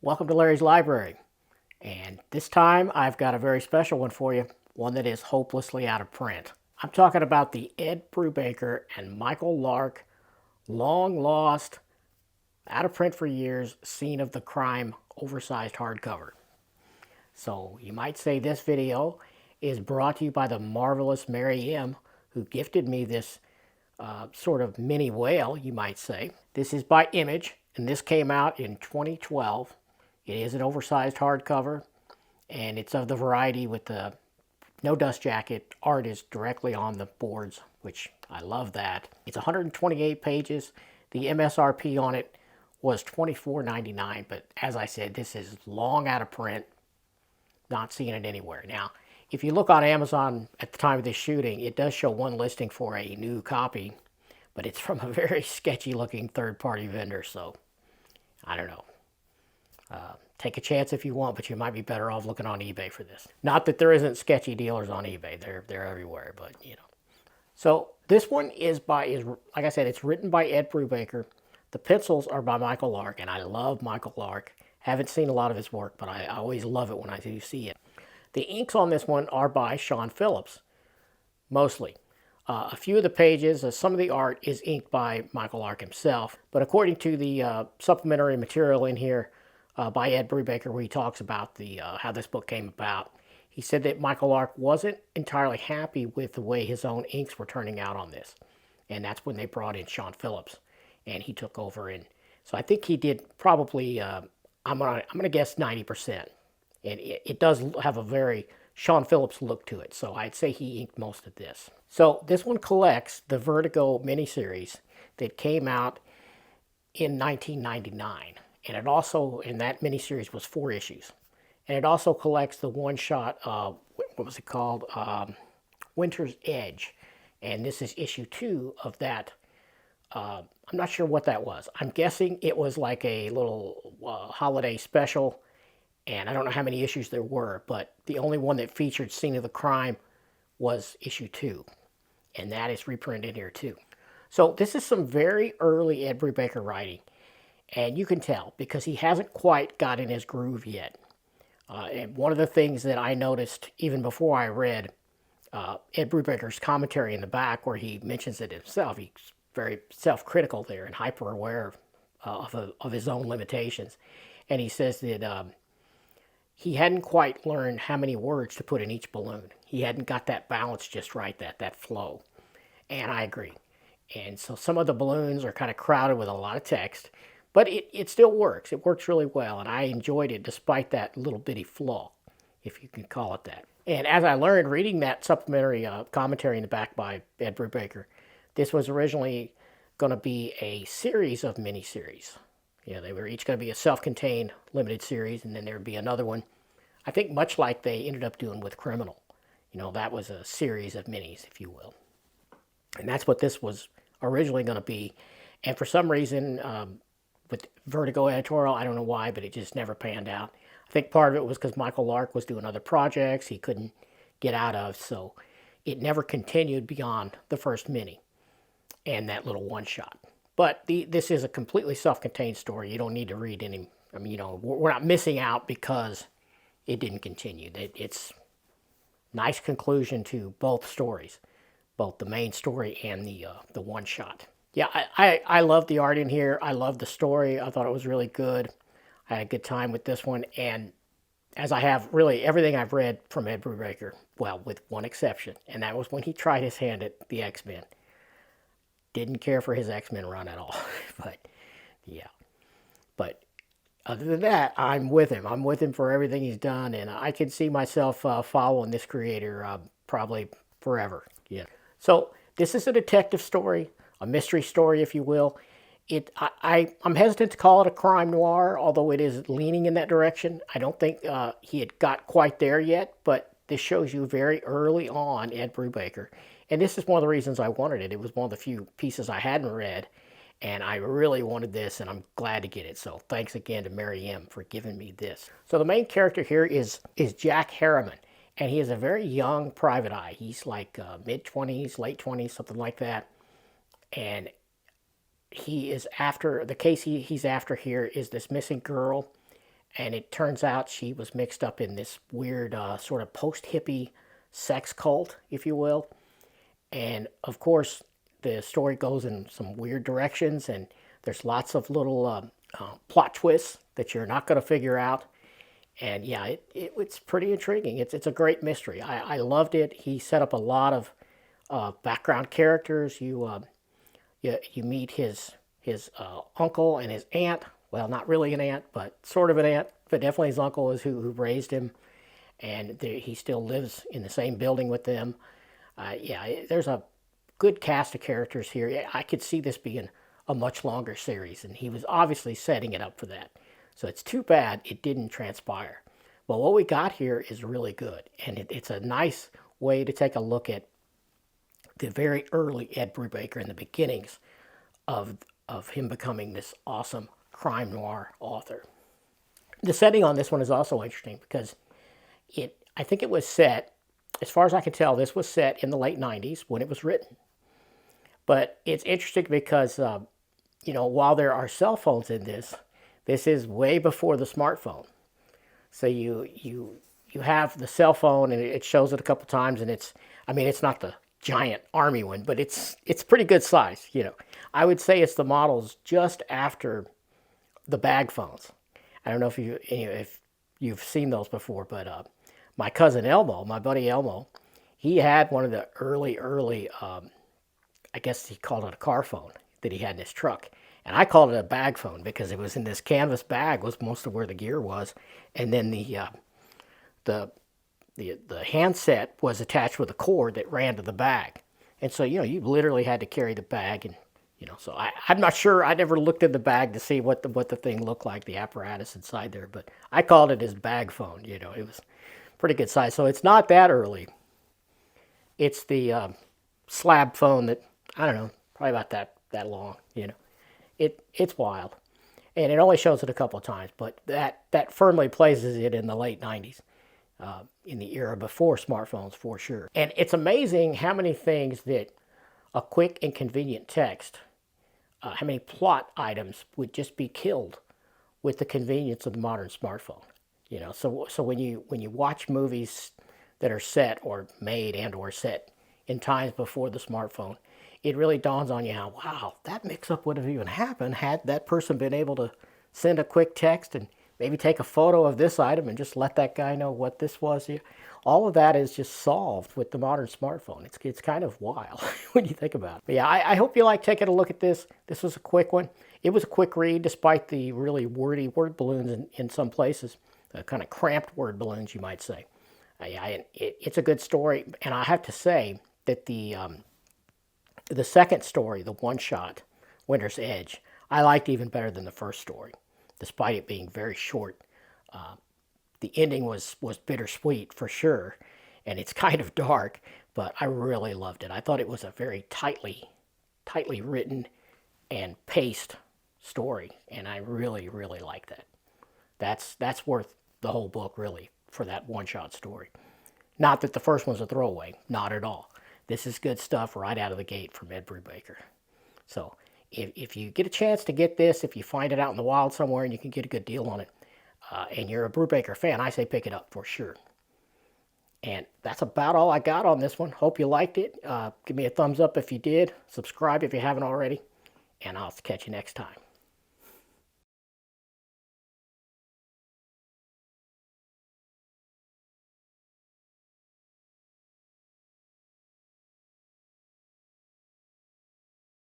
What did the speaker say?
Welcome to Larry's Library. And this time I've got a very special one for you, one that is hopelessly out of print. I'm talking about the Ed Brubaker and Michael Lark long lost, out of print for years, Scene of the Crime oversized hardcover. So you might say this video is brought to you by the marvelous Mary M, who gifted me this sort of mini whale, you might say. This is by Image, and this came out in 2012. It is an oversized hardcover, and it's of the variety with the no dust jacket. Art is directly on the boards, which I love that. It's 128 pages. The MSRP on it was $24.99, but as I said, this is long out of print. Not seeing it anywhere. Now, if you look on Amazon at the time of this shooting, it does show one listing for a new copy, but it's from a very sketchy looking third-party vendor, so I don't know. Take a chance if you want, but you might be better off looking on eBay for this. Not that there isn't sketchy dealers on eBay. They're everywhere, but you know. So this one is like I said, it's written by Ed Brubaker. The pencils are by Michael Lark, and I love Michael Lark. Haven't seen a lot of his work, but I always love it when I do see it. The inks on this one are by Sean Phillips, mostly. A few of the pages, some of the art is inked by Michael Lark himself, but according to the supplementary material in here by Ed Brubaker, where he talks about how this book came about, he said that Michael Lark wasn't entirely happy with the way his own inks were turning out on this, and that's when they brought in Sean Phillips, and he took over. And so I think he did probably, I'm gonna guess 90%, and it does have a very Sean Phillips look to it, so I'd say he inked most of this. So this one collects the Vertigo miniseries that came out in 1999. And it also, in that miniseries, was 4 issues. And it also collects the one-shot, what was it called? Winter's Edge. And this is issue 2 of that. I'm not sure what that was. I'm guessing it was like a little holiday special. And I don't know how many issues there were, but the only one that featured Scene of the Crime was issue 2. And that is reprinted here too. So this is some very early Ed Brubaker writing. And you can tell because he hasn't quite got in his groove yet. And one of the things that I noticed even before I read Ed Brubaker's commentary in the back, where he mentions it himself, he's very self-critical there and hyper-aware of his own limitations. And he says that he hadn't quite learned how many words to put in each balloon. He hadn't got that balance just right, that flow. And I agree. And so some of the balloons are kind of crowded with a lot of text. But it still works. It works really well, and I enjoyed it despite that little bitty flaw, if you can call it that. And as I learned reading that supplementary commentary in the back by Ed Brubaker, this was originally going to be a series of miniseries. You know, they were each going to be a self-contained limited series, and then there would be another one, I think much like they ended up doing with Criminal. You know, that was a series of minis, if you will. And that's what this was originally going to be. And for some reason, with Vertigo editorial, I don't know why, but it just never panned out. I think part of it was because Michael Lark was doing other projects he couldn't get out of, so it never continued beyond the first mini and that little one-shot. But this is a completely self-contained story. You don't need to read any, I mean, you know, we're not missing out because it didn't continue. It's nice conclusion to both stories, both the main story and the one-shot. Yeah, I love the art in here. I love the story. I thought it was really good. I had a good time with this one. And as I have really everything I've read from Ed Brubaker, well, with one exception, and that was when he tried his hand at the X-Men. Didn't care for his X-Men run at all. But, yeah. But other than that, I'm with him. I'm with him for everything he's done. And I can see myself following this creator probably forever. Yeah. So this is a detective story. A mystery story, if you will. I'm hesitant to call it a crime noir, although it is leaning in that direction. I don't think he had got quite there yet, but this shows you very early on Ed Brubaker. And this is one of the reasons I wanted it. It was one of the few pieces I hadn't read, and I really wanted this, and I'm glad to get it. So thanks again to Mary M for giving me this. So the main character here is Jack Harriman, and he is a very young private eye. He's like mid-20s, late 20s, something like that. And he is after, the case he's after here is this missing girl, and it turns out she was mixed up in this weird sort of post-hippie sex cult, if you will. And of course, the story goes in some weird directions, and there's lots of little plot twists that you're not going to figure out. And yeah, it's pretty intriguing. It's a great mystery. I loved it. He set up a lot of background characters. You meet his uncle and his aunt. Well, not really an aunt, but sort of an aunt. But definitely his uncle is who raised him, and he still lives in the same building with them. Yeah, there's a good cast of characters here. I could see this being a much longer series, and he was obviously setting it up for that. So it's too bad it didn't transpire. But what we got here is really good, and it's a nice way to take a look at the very early Ed Brubaker and the beginnings of him becoming this awesome crime noir author. The setting on this one is also interesting because I think it was set, as far as I can tell, this was set in the late 90s when it was written. But it's interesting because, while there are cell phones in this is way before the smartphone. So you have the cell phone, and it shows it a couple times, and it's not the giant army one, but it's pretty good size. I would say it's the models just after the bag phones. I don't know if you've seen those before, but my cousin Elmo, my buddy Elmo, he had one of the early, I guess he called it a car phone that he had in his truck. And I called it a bag phone because it was in this canvas bag was most of where the gear was. And then the handset was attached with a cord that ran to the bag. And so, you literally had to carry the bag. And, so I'm not sure. I never looked in the bag to see what the thing looked like, the apparatus inside there. But I called it his bag phone. It was pretty good size. So it's not that early. It's the slab phone that, I don't know, probably about that long, It's wild. And it only shows it a couple of times, but that firmly places it in the late 90s, in the era before smartphones for sure. And it's amazing how many things that a quick and convenient text, how many plot items would just be killed with the convenience of the modern smartphone. So when you watch movies that are set or made and or set in times before the smartphone, it really dawns on you how, wow, that mix-up would have even happened had that person been able to send a quick text and maybe take a photo of this item and just let that guy know what this was. All of that is just solved with the modern smartphone. It's kind of wild when you think about it. But yeah, I hope you like taking a look at this. This was a quick one. It was a quick read despite the really wordy word balloons in some places, kind of cramped word balloons, you might say. It's a good story, and I have to say that the second story, the one-shot, Winter's Edge, I liked even better than the first story, despite it being very short. The ending was bittersweet for sure, and it's kind of dark, but I really loved it. I thought it was a very tightly written and paced story, and I really, really liked that. That's worth the whole book, really, for that one-shot story. Not that the first one's a throwaway, not at all. This is good stuff right out of the gate from Ed Brubaker. So if you get a chance to get this, if you find it out in the wild somewhere and you can get a good deal on it, and you're a Brubaker fan, I say pick it up for sure. And that's about all I got on this one. Hope you liked it. Give me a thumbs up if you did. Subscribe if you haven't already. And I'll catch you next time.